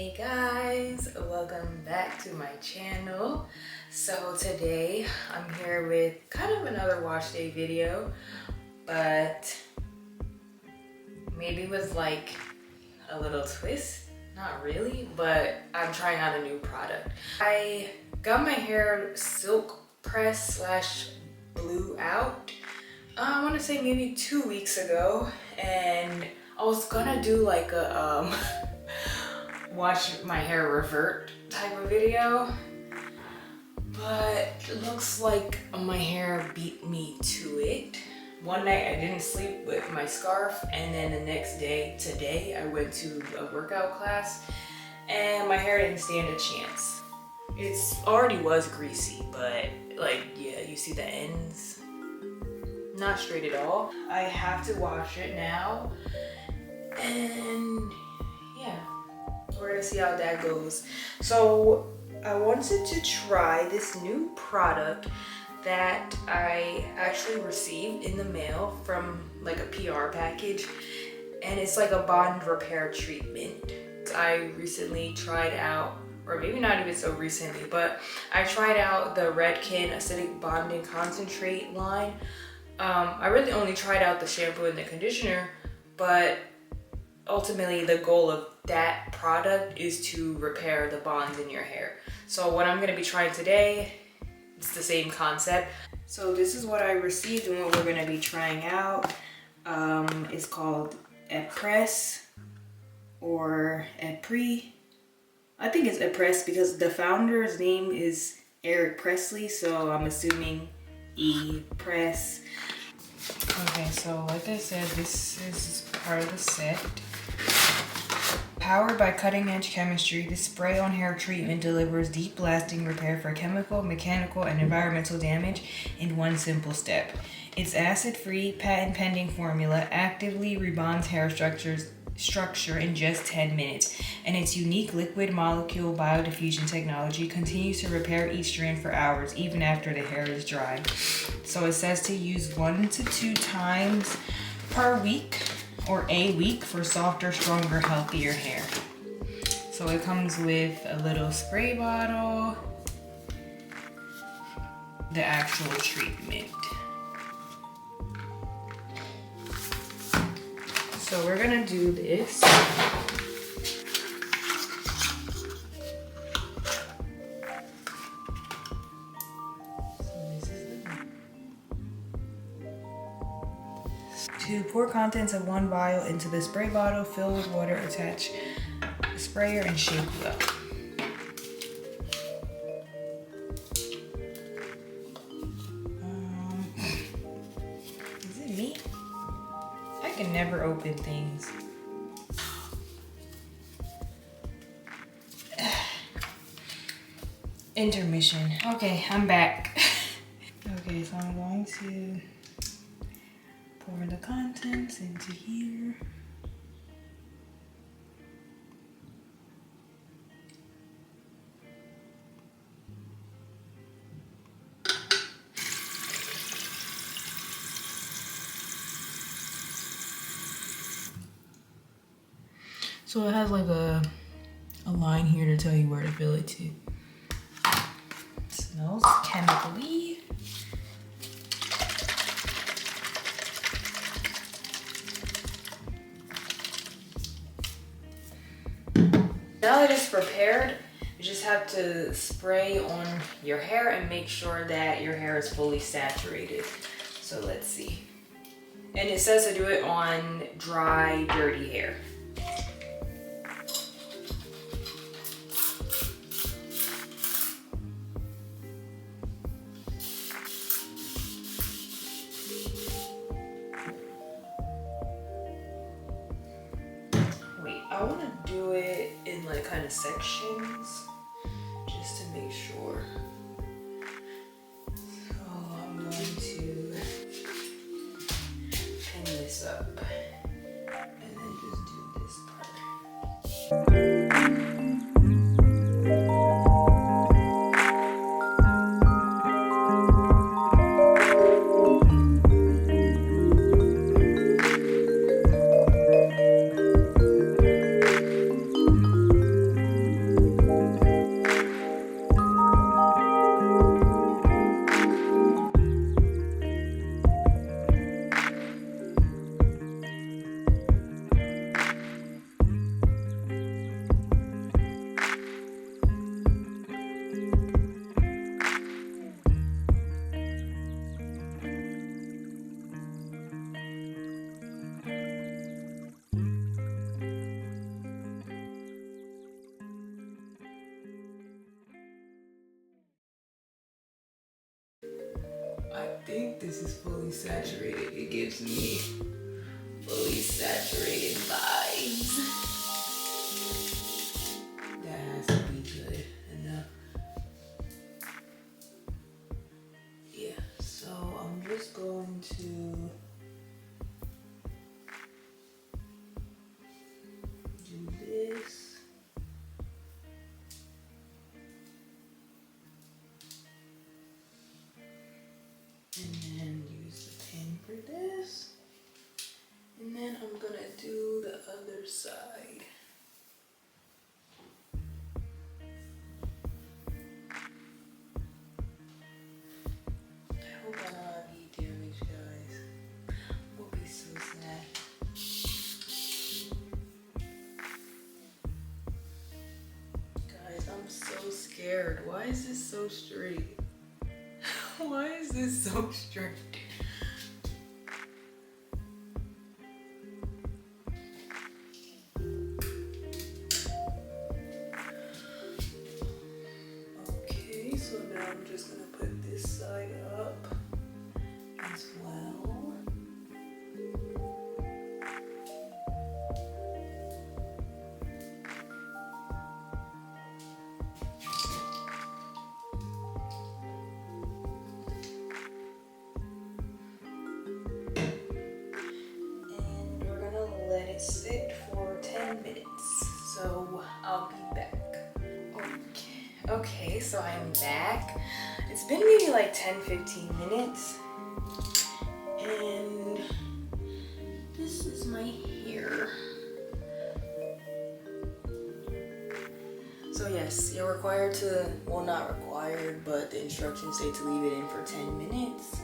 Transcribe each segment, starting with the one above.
Hey guys, welcome back to my channel. So today I'm here with kind of another wash day video, but maybe with like a little twist. Not really, but I'm trying out a new product. I got my hair silk press slash blew out, I want to say maybe 2 weeks ago, and I was gonna do like a watch my hair revert type of video, but it looks like my hair beat me to it. One night I didn't sleep with my scarf, and then the next day, today, I went to a workout class and my hair didn't stand a chance. It already was greasy, but like, yeah, you see the ends? Not straight at all. I have to wash it now, and yeah, we're gonna see how that goes. So I wanted to try this new product that I actually received in the mail from like a PR package, and it's like a bond repair treatment. I recently tried out, or maybe not even so recently, but I tried out the Redken Acidic Bonding Concentrate line. I really only tried out the shampoo and the conditioner, but ultimately the goal of that product is to repair the bonds in your hair. So what I'm gonna be trying today, it's the same concept. So this is what I received and what we're gonna be trying out. It's called Epres or Epres. I think it's Epres because the founder's name is Eric Presley, so I'm assuming Epres. Okay, so like I said, this is part of the set. Powered by cutting-edge chemistry, this spray-on hair treatment delivers deep, lasting repair for chemical, mechanical, and environmental damage in one simple step. Its acid-free, patent-pending formula actively rebonds hair structure in just 10 minutes, and its unique liquid molecule biodiffusion technology continues to repair each strand for hours, even after the hair is dry. So it says to use 1 to 2 times per week, or a week, for softer, stronger, healthier hair. So it comes with a little spray bottle, the actual treatment. So we're gonna do this. So this is to pour contents of 1 vial into the spray bottle, fill with water, attach the sprayer, and shake well. Is it me? I can never open things. Intermission. Okay, I'm back. Okay, so I'm going to pour the contents into here. So it has like a line here to tell you where to fill it to. It smells chemically. Now that it's prepared, you just have to spray on your hair and make sure that your hair is fully saturated. So let's see. And it says to do it on dry, dirty hair. I want to do it in like kind of sections just to make sure. So I'm going to pin this up and then just do this part. I think this is fully saturated. It gives me fully saturated vibes. That has to be good enough. Yeah, so I'm just going to do this. And then use the pin for this. And then I'm gonna do the other side. I hope I don't have heat damage, guys. I'll be so sad. Guys, I'm so scared. Why is this so straight? Why is this so straight? Okay, so now I'm just gonna put this side up as well. And we're gonna let it sit for 10 minutes. So I'll be back. Okay, so I'm back. It's been maybe like 10-15 minutes. And this is my hair. So yes, you're required to, well, not required, but the instructions say to leave it in for 10 minutes.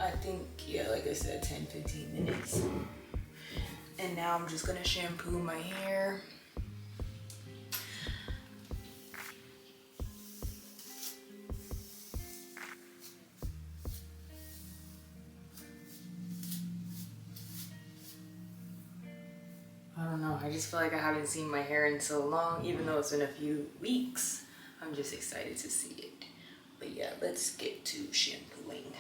I think, yeah, like I said, 10-15 minutes. And now I'm just gonna shampoo my hair. I don't know, I just feel like I haven't seen my hair in so long, even though it's been a few weeks. I'm just excited to see it. But yeah, let's get to shampooing.